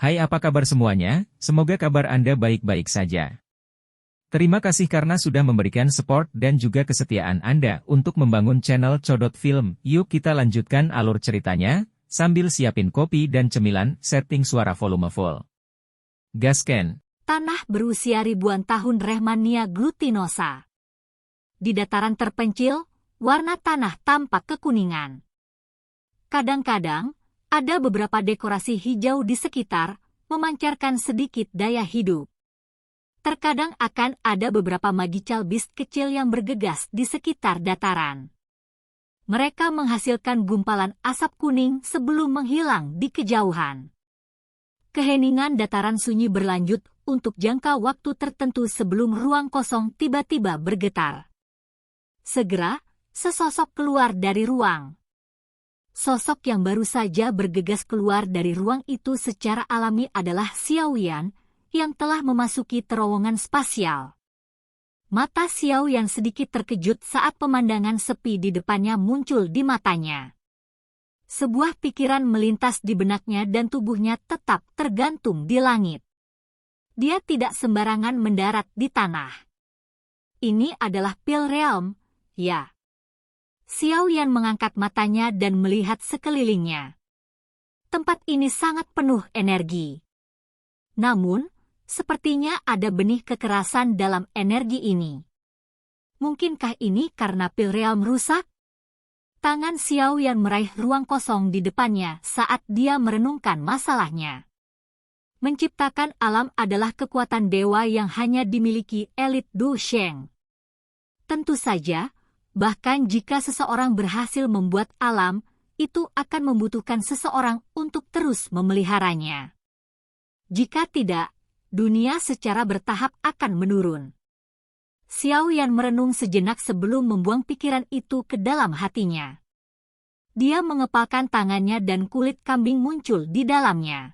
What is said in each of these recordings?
Hai, apa kabar semuanya? Semoga kabar Anda baik-baik saja. Terima kasih karena sudah memberikan support dan juga kesetiaan Anda untuk membangun channel Codot Film. Yuk kita lanjutkan alur ceritanya, sambil siapin kopi dan cemilan, setting suara volume full. Gasken. Tanah berusia ribuan tahun Rehmannia glutinosa. Di dataran terpencil, warna tanah tampak kekuningan. Kadang-kadang, ada beberapa dekorasi hijau di sekitar, memancarkan sedikit daya hidup. Terkadang akan ada beberapa magical beast kecil yang bergegas di sekitar dataran. Mereka menghasilkan gumpalan asap kuning sebelum menghilang di kejauhan. Keheningan dataran sunyi berlanjut untuk jangka waktu tertentu sebelum ruang kosong tiba-tiba bergetar. Segera, sesosok keluar dari ruang. Sosok yang baru saja bergegas keluar dari ruang itu secara alami adalah Xiaoyan, yang telah memasuki terowongan spasial. Mata Xiaoyan sedikit terkejut saat pemandangan sepi di depannya muncul di matanya. Sebuah pikiran melintas di benaknya dan tubuhnya tetap tergantung di langit. Dia tidak sembarangan mendarat di tanah. Ini adalah Pil Realm, ya. Xiaoyan mengangkat matanya dan melihat sekelilingnya. Tempat ini sangat penuh energi. Namun, sepertinya ada benih kekerasan dalam energi ini. Mungkinkah ini karena Pil Realm rusak? Tangan Xiaoyan meraih ruang kosong di depannya saat dia merenungkan masalahnya. Menciptakan alam adalah kekuatan dewa yang hanya dimiliki elit Du Sheng. Tentu saja, bahkan jika seseorang berhasil membuat alam, itu akan membutuhkan seseorang untuk terus memeliharanya. Jika tidak, dunia secara bertahap akan menurun. Xiaoyan merenung sejenak sebelum membuang pikiran itu ke dalam hatinya. Dia mengepalkan tangannya dan kulit kambing muncul di dalamnya.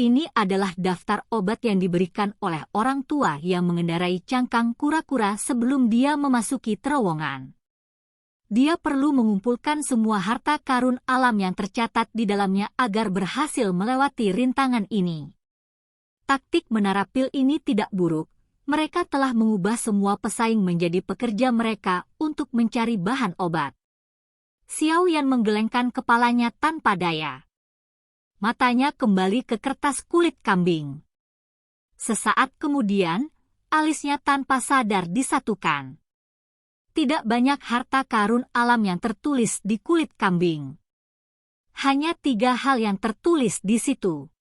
Ini adalah daftar obat yang diberikan oleh orang tua yang mengendarai cangkang kura-kura sebelum dia memasuki terowongan. Dia perlu mengumpulkan semua harta karun alam yang tercatat di dalamnya agar berhasil melewati rintangan ini. Taktik menara pil ini tidak buruk, mereka telah mengubah semua pesaing menjadi pekerja mereka untuk mencari bahan obat. Xiaoyan menggelengkan kepalanya tanpa daya. Matanya kembali ke kertas kulit kambing. Sesaat kemudian, alisnya tanpa sadar disatukan. Tidak banyak harta karun alam yang tertulis di kulit kambing. Hanya 3 hal yang tertulis di situ.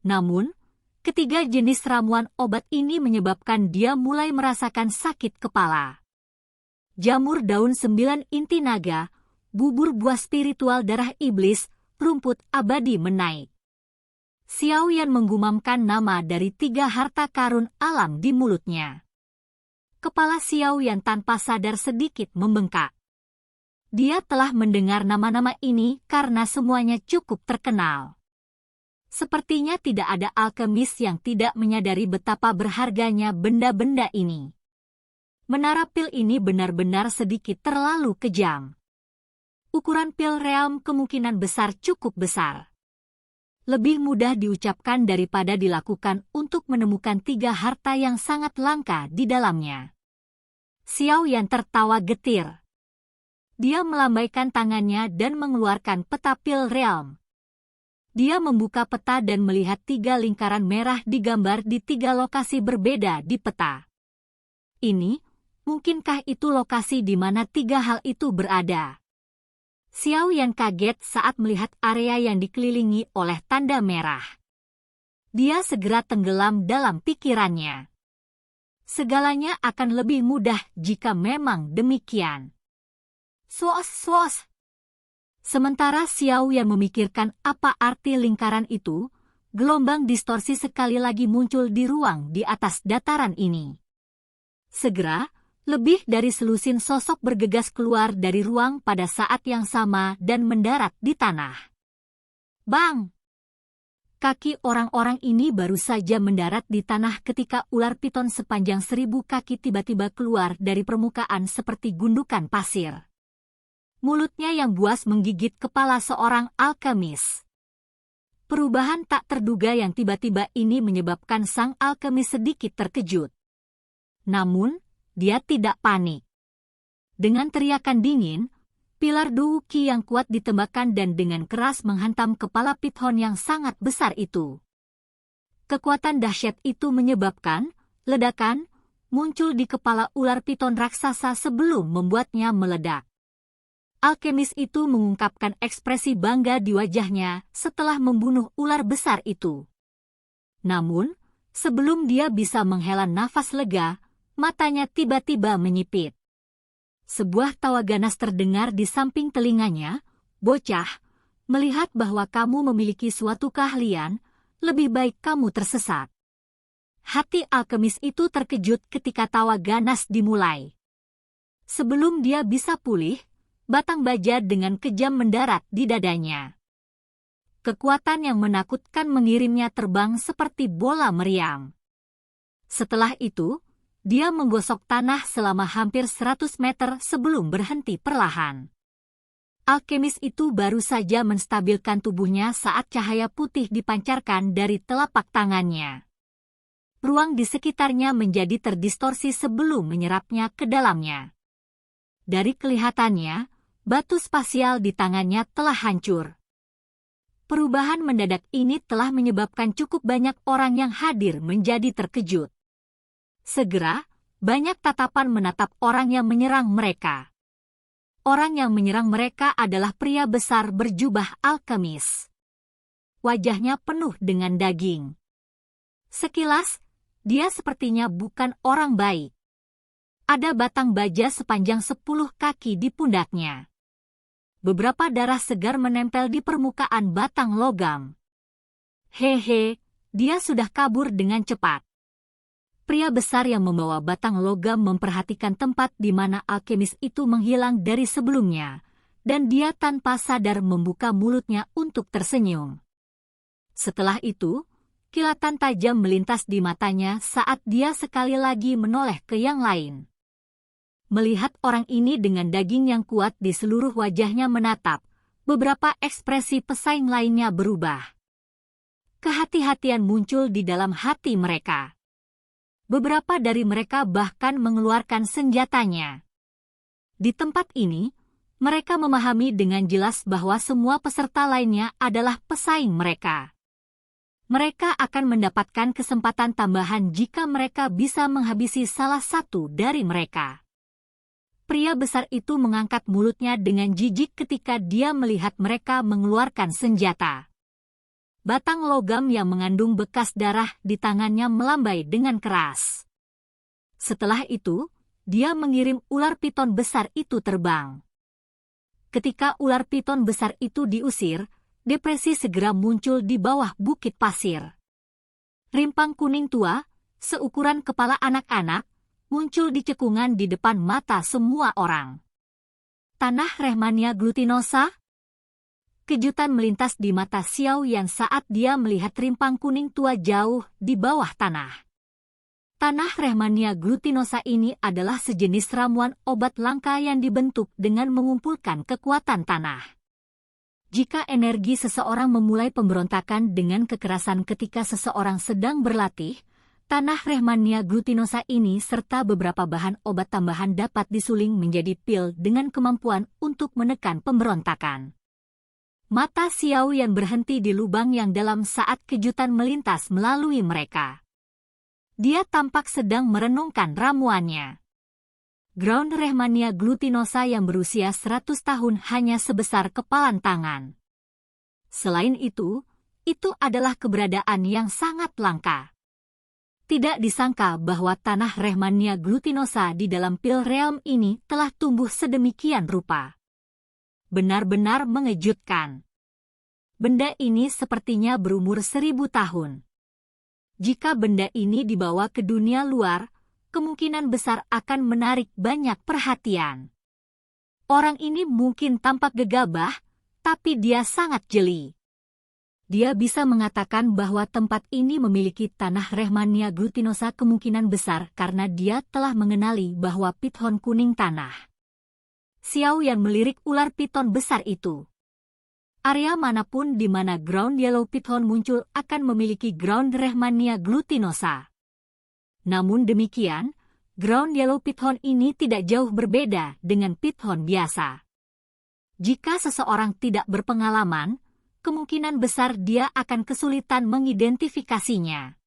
Namun, ketiga jenis ramuan obat ini menyebabkan dia mulai merasakan sakit kepala. Jamur daun 9 inti naga, bubur buah spiritual darah iblis, rumput abadi menaik. Xiaoyan menggumamkan nama dari 3 harta karun alam di mulutnya. Kepala Xiaoyan tanpa sadar sedikit membengkak. Dia telah mendengar nama-nama ini karena semuanya cukup terkenal. Sepertinya tidak ada alkemis yang tidak menyadari betapa berharganya benda-benda ini. Menara pil ini benar-benar sedikit terlalu kejam. Ukuran Pil Realm kemungkinan besar cukup besar. Lebih mudah diucapkan daripada dilakukan untuk menemukan 3 harta yang sangat langka di dalamnya. Xiaoyan tertawa getir. Dia melambaikan tangannya dan mengeluarkan peta Pil Realm. Dia membuka peta dan melihat 3 lingkaran merah digambar di 3 lokasi berbeda di peta. Ini, mungkinkah itu lokasi di mana 3 hal itu berada? Xiaoyan kaget saat melihat area yang dikelilingi oleh tanda merah. Dia segera tenggelam dalam pikirannya. Segalanya akan lebih mudah jika memang demikian. Swos. Sementara Xiaoyan memikirkan apa arti lingkaran itu, gelombang distorsi sekali lagi muncul di ruang di atas dataran ini. Segera, lebih dari selusin sosok bergegas keluar dari ruang pada saat yang sama dan mendarat di tanah. Bang! Kaki orang-orang ini baru saja mendarat di tanah ketika ular piton sepanjang 1000 kaki tiba-tiba keluar dari permukaan seperti gundukan pasir. Mulutnya yang buas menggigit kepala seorang alkemis. Perubahan tak terduga yang tiba-tiba ini menyebabkan sang alkemis sedikit terkejut. Namun, dia tidak panik. Dengan teriakan dingin, pilar Douki yang kuat ditembakkan dan dengan keras menghantam kepala Pithon yang sangat besar itu. Kekuatan dahsyat itu menyebabkan ledakan muncul di kepala ular piton raksasa sebelum membuatnya meledak. Alkemis itu mengungkapkan ekspresi bangga di wajahnya setelah membunuh ular besar itu. Namun, sebelum dia bisa menghela nafas lega, matanya tiba-tiba menyipit. Sebuah tawa ganas terdengar di samping telinganya. "Bocah, melihat bahwa kamu memiliki suatu keahlian, lebih baik kamu tersesat." Hati alkemis itu terkejut ketika tawa ganas dimulai. Sebelum dia bisa pulih, batang baja dengan kejam mendarat di dadanya. Kekuatan yang menakutkan mengirimnya terbang seperti bola meriam. Setelah itu, dia menggosok tanah selama hampir 100 meter sebelum berhenti perlahan. Alkemis itu baru saja menstabilkan tubuhnya saat cahaya putih dipancarkan dari telapak tangannya. Ruang di sekitarnya menjadi terdistorsi sebelum menyerapnya ke dalamnya. Dari kelihatannya, batu spasial di tangannya telah hancur. Perubahan mendadak ini telah menyebabkan cukup banyak orang yang hadir menjadi terkejut. Segera, banyak tatapan menatap orang yang menyerang mereka. Orang yang menyerang mereka adalah pria besar berjubah alkemis. Wajahnya penuh dengan daging. Sekilas, dia sepertinya bukan orang baik. Ada batang baja sepanjang 10 kaki di pundaknya. Beberapa darah segar menempel di permukaan batang logam. Hehe, dia sudah kabur dengan cepat. Pria besar yang membawa batang logam memperhatikan tempat di mana alkemis itu menghilang dari sebelumnya, dan dia tanpa sadar membuka mulutnya untuk tersenyum. Setelah itu, kilatan tajam melintas di matanya saat dia sekali lagi menoleh ke yang lain. Melihat orang ini dengan daging yang kuat di seluruh wajahnya menatap, beberapa ekspresi pesaing lainnya berubah. Kehati-hatian muncul di dalam hati mereka. Beberapa dari mereka bahkan mengeluarkan senjatanya. Di tempat ini, mereka memahami dengan jelas bahwa semua peserta lainnya adalah pesaing mereka. Mereka akan mendapatkan kesempatan tambahan jika mereka bisa menghabisi salah satu dari mereka. Pria besar itu mengangkat mulutnya dengan jijik ketika dia melihat mereka mengeluarkan senjata. Batang logam yang mengandung bekas darah di tangannya melambai dengan keras. Setelah itu, dia mengirim ular piton besar itu terbang. Ketika ular piton besar itu diusir, depresi segera muncul di bawah bukit pasir. Rimpang kuning tua, seukuran kepala anak-anak, muncul di cekungan di depan mata semua orang. Tanah Rehmania glutinosa? Kejutan melintas di mata Xiao Yan saat dia melihat rimpang kuning tua jauh di bawah tanah. Tanah Rehmania glutinosa ini adalah sejenis ramuan obat langka yang dibentuk dengan mengumpulkan kekuatan tanah. Jika energi seseorang memulai pemberontakan dengan kekerasan ketika seseorang sedang berlatih, tanah Rehmania glutinosa ini serta beberapa bahan obat tambahan dapat disuling menjadi pil dengan kemampuan untuk menekan pemberontakan. Mata Xiao Yan berhenti di lubang yang dalam saat kejutan melintas melalui mereka. Dia tampak sedang merenungkan ramuannya. Ground Rehmania glutinosa yang berusia 100 tahun hanya sebesar kepalan tangan. Selain itu adalah keberadaan yang sangat langka. Tidak disangka bahwa tanah Rehmania glutinosa di dalam pil realm ini telah tumbuh sedemikian rupa. Benar-benar mengejutkan. Benda ini sepertinya berumur 1000 tahun. Jika benda ini dibawa ke dunia luar, kemungkinan besar akan menarik banyak perhatian. Orang ini mungkin tampak gegabah, tapi dia sangat jeli. Dia bisa mengatakan bahwa tempat ini memiliki tanah Rehmania glutinosa kemungkinan besar karena dia telah mengenali bahwa piton kuning tanah. Xiao Yan melirik ular piton besar itu. Area manapun di mana ground yellow pithon muncul akan memiliki ground Rehmannia glutinosa. Namun demikian, ground yellow pithon ini tidak jauh berbeda dengan pithon biasa. Jika seseorang tidak berpengalaman, kemungkinan besar dia akan kesulitan mengidentifikasinya.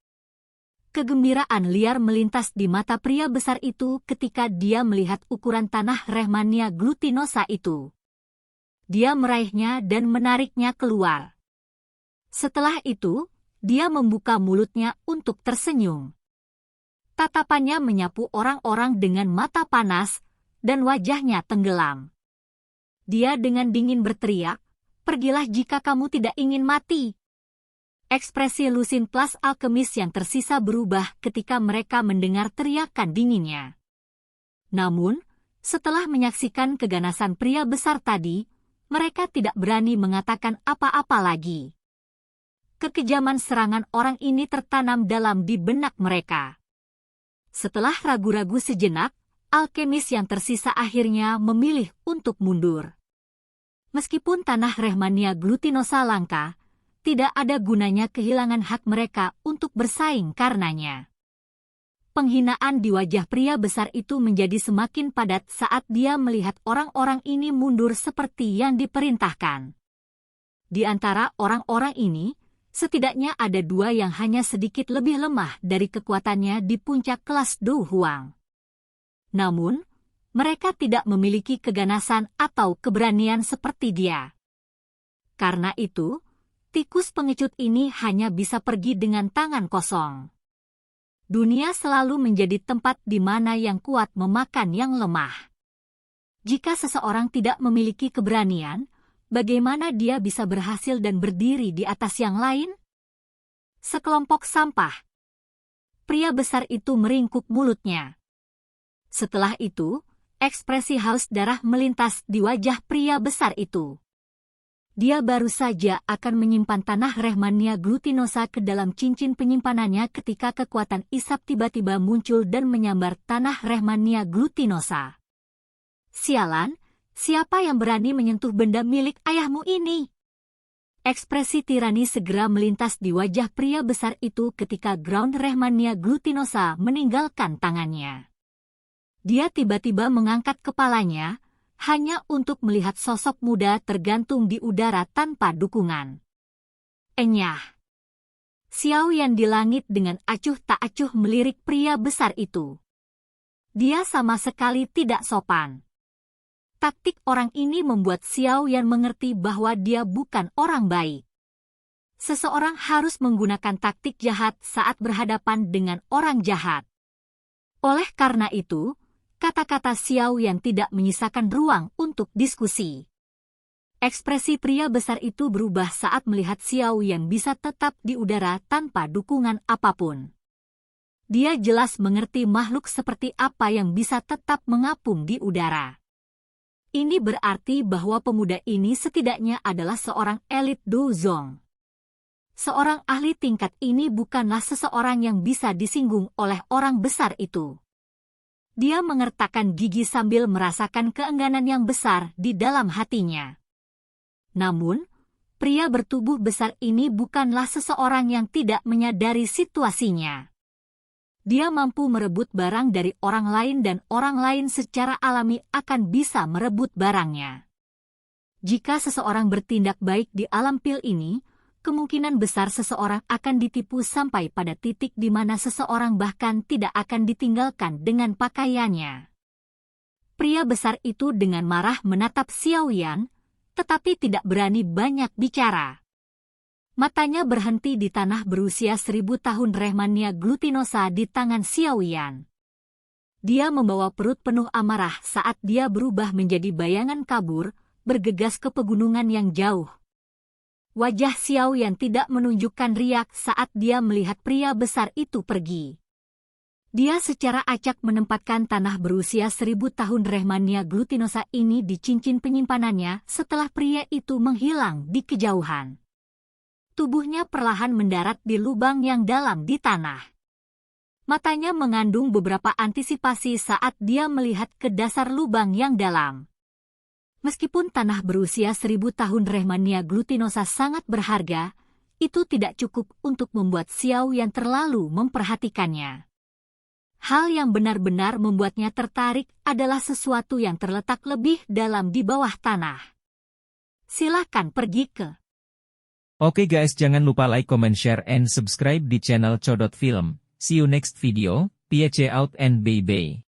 Kegembiraan liar melintas di mata pria besar itu ketika dia melihat ukuran tanah Rehmannia glutinosa itu. Dia meraihnya dan menariknya keluar. Setelah itu, dia membuka mulutnya untuk tersenyum. Tatapannya menyapu orang-orang dengan mata panas, dan wajahnya tenggelam. Dia dengan dingin berteriak, "Pergilah jika kamu tidak ingin mati." Ekspresi Lusin plus alkemis yang tersisa berubah ketika mereka mendengar teriakan dinginnya. Namun, setelah menyaksikan keganasan pria besar tadi, mereka tidak berani mengatakan apa-apa lagi. Kekejaman serangan orang ini tertanam dalam di benak mereka. Setelah ragu-ragu sejenak, alkemis yang tersisa akhirnya memilih untuk mundur. Meskipun tanah Rehmannia glutinosa langka, tidak ada gunanya kehilangan hak mereka untuk bersaing karenanya. Penghinaan di wajah pria besar itu menjadi semakin padat saat dia melihat orang-orang ini mundur seperti yang diperintahkan. Di antara orang-orang ini, setidaknya ada 2 yang hanya sedikit lebih lemah dari kekuatannya di puncak kelas Du Huang. Namun, mereka tidak memiliki keganasan atau keberanian seperti dia. Karena itu, tikus pengecut ini hanya bisa pergi dengan tangan kosong. Dunia selalu menjadi tempat di mana yang kuat memakan yang lemah. Jika seseorang tidak memiliki keberanian, bagaimana dia bisa berhasil dan berdiri di atas yang lain? Sekelompok sampah. Pria besar itu meringkuk mulutnya. Setelah itu, ekspresi haus darah melintas di wajah pria besar itu. Dia baru saja akan menyimpan tanah Rehmannia glutinosa ke dalam cincin penyimpanannya ketika kekuatan isap tiba-tiba muncul dan menyambar tanah Rehmannia glutinosa. Sialan, siapa yang berani menyentuh benda milik ayahmu ini? Ekspresi tirani segera melintas di wajah pria besar itu ketika ground Rehmannia glutinosa meninggalkan tangannya. Dia tiba-tiba mengangkat kepalanya, hanya untuk melihat sosok muda tergantung di udara tanpa dukungan. Enyah. Xiao Yan di langit dengan acuh tak acuh melirik pria besar itu. Dia sama sekali tidak sopan. Taktik orang ini membuat Xiao Yan mengerti bahwa dia bukan orang baik. Seseorang harus menggunakan taktik jahat saat berhadapan dengan orang jahat. Oleh karena itu, kata-kata Xiao Yan tidak menyisakan ruang untuk diskusi. Ekspresi pria besar itu berubah saat melihat Xiao Yan bisa tetap di udara tanpa dukungan apapun. Dia jelas mengerti makhluk seperti apa yang bisa tetap mengapung di udara. Ini berarti bahwa pemuda ini setidaknya adalah seorang elit Duzong. Seorang ahli tingkat ini bukanlah seseorang yang bisa disinggung oleh orang besar itu. Dia mengertakkan gigi sambil merasakan keengganan yang besar di dalam hatinya. Namun, pria bertubuh besar ini bukanlah seseorang yang tidak menyadari situasinya. Dia mampu merebut barang dari orang lain dan orang lain secara alami akan bisa merebut barangnya. Jika seseorang bertindak baik di alam pil ini, kemungkinan besar seseorang akan ditipu sampai pada titik di mana seseorang bahkan tidak akan ditinggalkan dengan pakaiannya. Pria besar itu dengan marah menatap Xiao Yan, tetapi tidak berani banyak bicara. Matanya berhenti di tanah berusia 1000 tahun Rehmannia glutinosa di tangan Xiao Yan. Dia membawa perut penuh amarah saat dia berubah menjadi bayangan kabur, bergegas ke pegunungan yang jauh. Wajah Xiao Yan tidak menunjukkan riak saat dia melihat pria besar itu pergi. Dia secara acak menempatkan tanah berusia 1000 tahun Rehmannia glutinosa ini di cincin penyimpanannya setelah pria itu menghilang di kejauhan. Tubuhnya perlahan mendarat di lubang yang dalam di tanah. Matanya mengandung beberapa antisipasi saat dia melihat ke dasar lubang yang dalam. Meskipun tanah berusia 1000 tahun Rehmannia glutinosa sangat berharga, itu tidak cukup untuk membuat Xiao Yan terlalu memperhatikannya. Hal yang benar-benar membuatnya tertarik adalah sesuatu yang terletak lebih dalam di bawah tanah. Silahkan pergi ke. Oke guys, jangan lupa like, comment, share, and subscribe di channel Codot Film. See you next video, peace out and bye-bye.